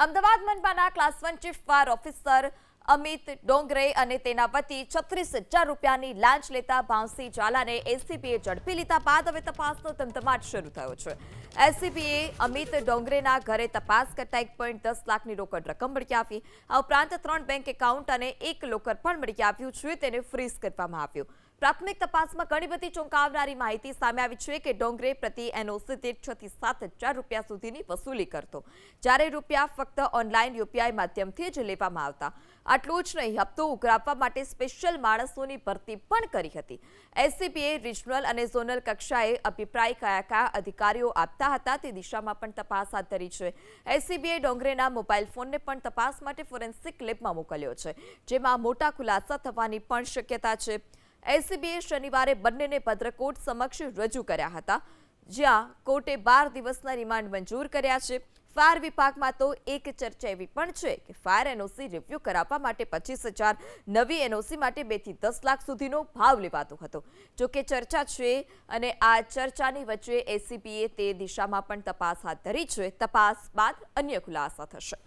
અમદાવાદ મનપાના class 1 chief fire officer Amit Dongre અને તેના વતી 36,000 રૂપિયાની લાંચ લેતા ભાવસી ઝાલાને એસીબીએ ઝડપી લીધા બાદ હવે તપાસનો ધમધમાટ શરૂ થયો છે। એસીબીએ અમિત ડોંગરેના ઘરે તપાસ કરતા 1.10 લાખની રોકડ રકમ મળી આવી। આ ઉપરાંત 3 બેંક એકાઉન્ટ અને 1 લોકર પણ મળી આવ્યું છે, તેને ફ્રીઝ કરવામાં આવ્યું। પ્રાથમિક તપાસમાં ઘણી બધી ચોંકાવનારી માહિતી સામે આવી છે કે ડોંગરે પ્રતિ એનઓસી દીઠ 6 થી 7,000 રૂપિયા સુધીની વસૂલી કરતો, જ્યારે રૂપિયા ફક્ત ઓનલાઈન યુપીઆઈ માધ્યમથી જ લેવામાં આવતા। આટલું જ નહીં, હપ્તો ઉઘરાવવા માટે સ્પેશિયલ માણસોની ભરતી પણ કરી હતી। એસીબીએ રિજનલ અને ઝોનલ કક્ષાએ અભિપ્રાય કયા અધિકારીઓ આપતા હતા તે દિશામાં પણ તપાસ હાથ ધરી છે। એસીબીએ ડોંગરેના મોબાઈલ ફોનને પણ તપાસ માટે ફોરેન્સિક લેબમાં મોકલ્યો છે, જેમાં મોટા ખુલાસા થવાની પણ શક્યતા છે। એસીબીએ શનિવારે બંનેને ભદ્રકોટ સમક્ષ રજૂ કર્યા હતા, જ્યાં કોર્ટે 12 દિવસના રિમાન્ડ મંજૂર કર્યા છે। ફાયર વિભાગમાં તો એક ચર્ચા એવી પણ છે કે ફાયર એનઓસી રિવ્યુ કરાવવા માટે 25,000, નવી એનઓસી માટે 2 થી 10 લાખ સુધીનો ભાવ લેવાતો હતો। જો કે ચર્ચા છે અને આ ચર્ચાની વચ્ચે એસીબીએ તે દિશામાં પણ તપાસ હાથ ધરી છે। તપાસ બાદ અન્ય ખુલાસા થશે।